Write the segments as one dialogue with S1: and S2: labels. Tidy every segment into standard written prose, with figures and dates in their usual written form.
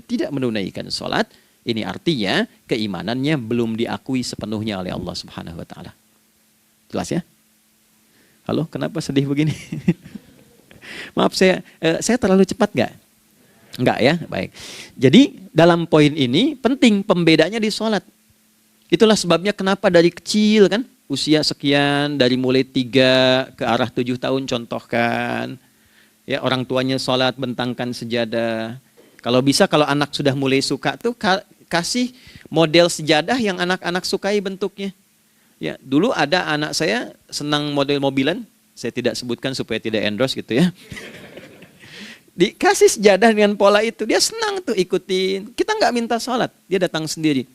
S1: tidak menunaikan sholat, ini artinya keimanannya belum diakui sepenuhnya oleh Allah Subhanahu wa Ta'ala. Jelas ya? Halo, kenapa sedih begini? Maaf, saya terlalu cepat nggak? Enggak ya, baik. Jadi dalam poin ini penting pembedanya di sholat. Itulah sebabnya kenapa dari kecil kan, usia sekian, dari mulai 3 ke arah 7 tahun contohkan. Ya, orang tuanya sholat bentangkan sejadah. Kalau bisa, kalau anak sudah mulai suka tuh kasih model sejadah yang anak-anak sukai bentuknya. Ya, dulu ada anak saya senang model mobilan, saya tidak sebutkan supaya tidak endorse gitu ya. Dikasih sejadah dengan pola itu, dia senang tuh ikutin. Kita nggak minta sholat, dia datang sendiri.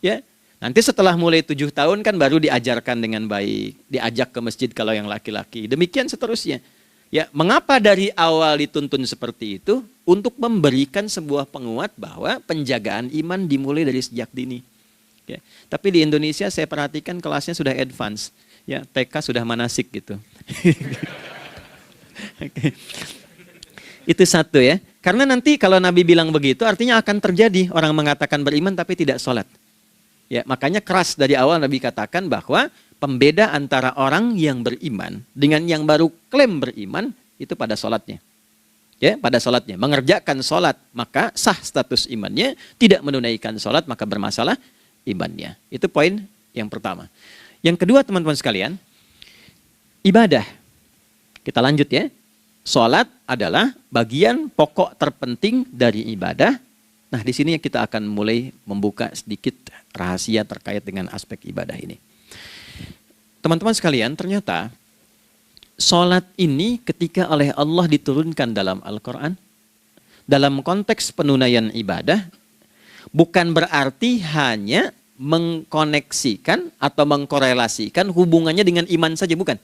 S1: Ya, nanti setelah mulai 7 tahun kan baru diajarkan dengan baik, diajak ke masjid kalau yang laki-laki. Demikian seterusnya. Ya, mengapa dari awal dituntun seperti itu? Untuk memberikan sebuah penguat bahwa penjagaan iman dimulai dari sejak dini. Ya, tapi di Indonesia saya perhatikan kelasnya sudah advance. Ya, TK sudah manasik gitu. Okay. Itu satu ya. Karena nanti kalau Nabi bilang begitu artinya akan terjadi orang mengatakan beriman tapi tidak sholat. Ya, makanya keras dari awal Nabi katakan bahwa pembeda antara orang yang beriman dengan yang baru klaim beriman itu pada sholatnya. Ya, pada sholatnya. Mengerjakan sholat maka sah status imannya, tidak menunaikan sholat maka bermasalah imannya. Itu poin yang pertama. Yang kedua teman-teman sekalian, ibadah. Kita lanjut ya. Sholat adalah bagian pokok terpenting dari ibadah. Nah, di sini kita akan mulai membuka sedikit rahasia terkait dengan aspek ibadah ini. Teman-teman sekalian, ternyata sholat ini ketika oleh Allah diturunkan dalam Al-Quran, dalam konteks penunaian ibadah, bukan berarti hanya mengkoneksikan atau mengkorelasikan hubungannya dengan iman saja, bukan.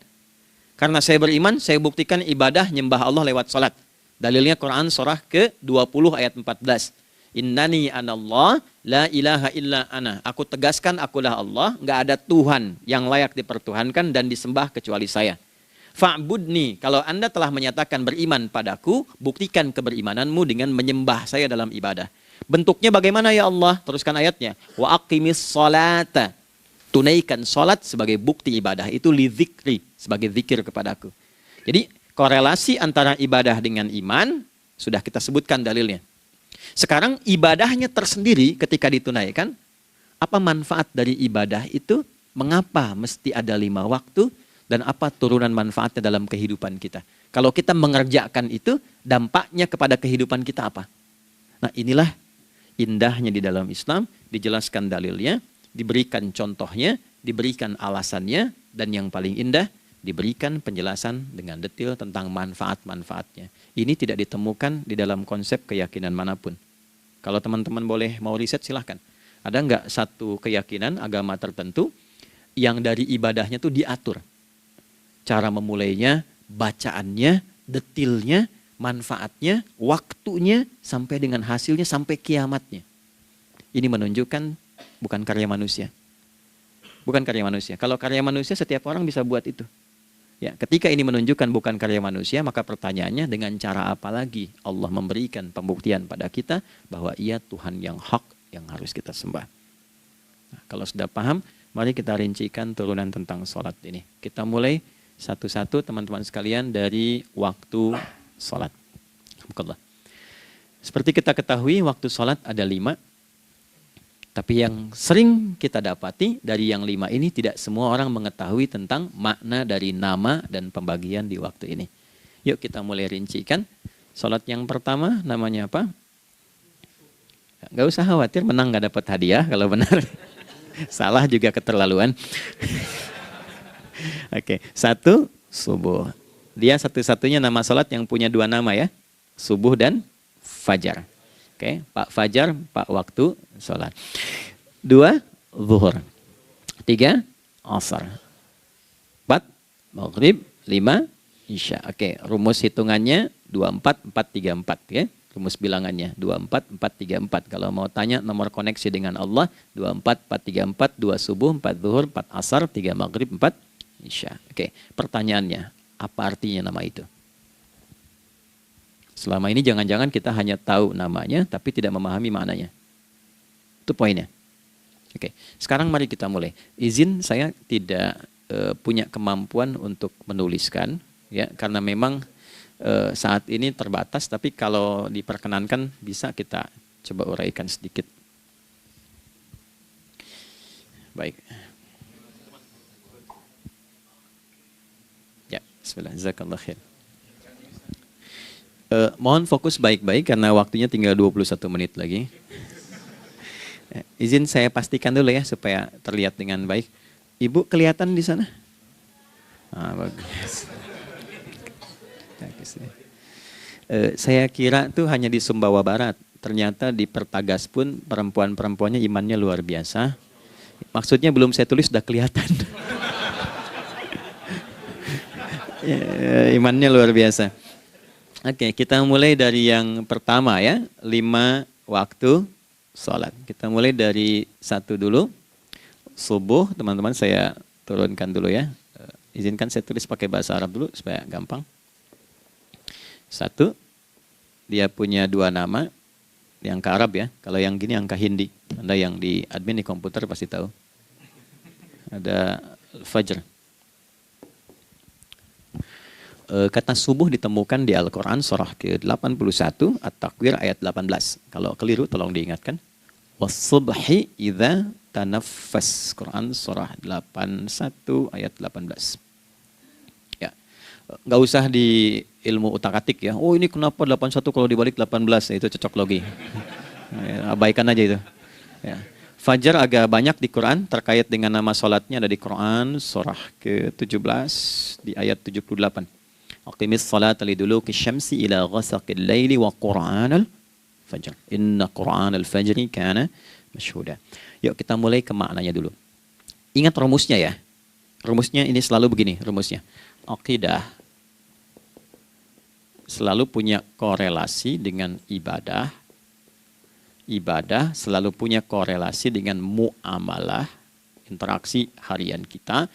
S1: Karena saya beriman, saya buktikan ibadah nyembah Allah lewat sholat. Dalilnya Quran surah ke-20 ayat 14. Innani anallah la ilaha illa ana. Aku tegaskan akulah Allah, nggak ada Tuhan yang layak dipertuhankan dan disembah kecuali saya. Fa'budni, kalau Anda telah menyatakan beriman padaku, buktikan keberimananmu dengan menyembah saya dalam ibadah. Bentuknya bagaimana ya Allah? Teruskan ayatnya. Wa aqimis sholata. Tunaikan sholat sebagai bukti ibadah. Itu li dzikri, sebagai zikir kepadaku. Jadi korelasi antara ibadah dengan iman, sudah kita sebutkan dalilnya. Sekarang ibadahnya tersendiri ketika ditunaikan, apa manfaat dari ibadah itu? Mengapa mesti ada 5 waktu? Dan apa turunan manfaatnya dalam kehidupan kita? Kalau kita mengerjakan itu, dampaknya kepada kehidupan kita apa? Nah, inilah indahnya di dalam Islam, dijelaskan dalilnya, diberikan contohnya, diberikan alasannya, dan yang paling indah, diberikan penjelasan dengan detail tentang manfaat-manfaatnya. Ini tidak ditemukan di dalam konsep keyakinan manapun. Kalau teman-teman boleh mau riset silahkan. Ada nggak satu keyakinan agama tertentu yang dari ibadahnya tuh diatur? Cara memulainya, bacaannya, detailnya, manfaatnya, waktunya, sampai dengan hasilnya, sampai kiamatnya. Ini menunjukkan bukan karya manusia. Bukan karya manusia. Kalau karya manusia setiap orang bisa buat itu. Ya, ketika ini menunjukkan bukan karya manusia, maka pertanyaannya dengan cara apa lagi Allah memberikan pembuktian pada kita bahwa Ia Tuhan yang hak yang harus kita sembah. Nah, kalau sudah paham, mari kita rincikan turunan tentang sholat ini. Kita mulai satu-satu teman-teman sekalian dari waktu sholat. Seperti kita ketahui waktu sholat ada 5. Tapi yang sering kita dapati dari yang 5 ini tidak semua orang mengetahui tentang makna dari nama dan pembagian di waktu ini. Yuk kita mulai rincikan. Sholat yang pertama namanya apa? Gak usah khawatir, menang gak dapat hadiah kalau benar. Salah juga keterlaluan. Oke, 1 subuh. Dia satu-satunya nama sholat yang punya 2 nama ya. Subuh dan fajar. Oke, Pak Fajar, Pak waktu sholat. 2, zuhur. 3, asar. 4, maghrib. 5, isya. Oke, rumus hitungannya 24, 4, 3, 4. Ya. Rumus bilangannya 24, 4, 3, 4. Kalau mau tanya nomor koneksi dengan Allah, 24, 4, 3, 4, 2 subuh, 4 zuhur, 4 asar, 3 maghrib, 4 isya. Oke, pertanyaannya, apa artinya nama itu? Selama ini jangan-jangan kita hanya tahu namanya tapi tidak memahami maknanya. Itu poinnya. Oke, sekarang mari kita mulai. Izin saya tidak punya kemampuan untuk menuliskan, ya, karena memang saat ini terbatas. Tapi kalau diperkenankan bisa kita coba uraikan sedikit. Baik. Ya, bismillah. Jazakallah khair. Mohon fokus baik-baik karena waktunya tinggal 21 menit lagi. Izin saya pastikan dulu ya supaya terlihat dengan baik. Ibu kelihatan di sana? Bagus. Saya kira tuh hanya di Sumbawa Barat. Ternyata di Pertagas pun perempuan-perempuannya imannya luar biasa. Maksudnya belum saya tulis sudah kelihatan. Imannya luar biasa. Oke, kita mulai dari yang pertama ya. 5 waktu sholat. Kita mulai dari 1 dulu. Subuh, teman-teman saya turunkan dulu ya. Izinkan saya tulis pakai bahasa Arab dulu supaya gampang. 1, dia punya 2 nama. Yang angka Arab ya. Kalau yang gini angka Hindi. Anda yang di admin di komputer pasti tahu. Ada Fajr. Kata subuh ditemukan di Al-Quran surah ke-81 At-Takwir ayat 18. Kalau keliru tolong diingatkan. Was-subhi idza tanaffas. Quran surah 81 ayat 18. Ya. Enggak usah di ilmu utak-atik ya. Oh ini kenapa 81 kalau dibalik 18? Itu cocok logi. Ya, abaikan aja itu. Ya. Fajar agak banyak di Quran terkait dengan nama salatnya ada di Quran surah ke-17 di ayat 78. Aqimis salata liduluki syamsi ila ghasaqil laili wa Qur'anal fajr. Inna Qur'anal fajri kana masyhuda. Yuk kita mulai ke maknanya dulu. Ingat rumusnya ya. Rumusnya ini selalu begini rumusnya. Aqidah selalu punya korelasi dengan ibadah. Ibadah selalu punya korelasi dengan muamalah, interaksi harian kita.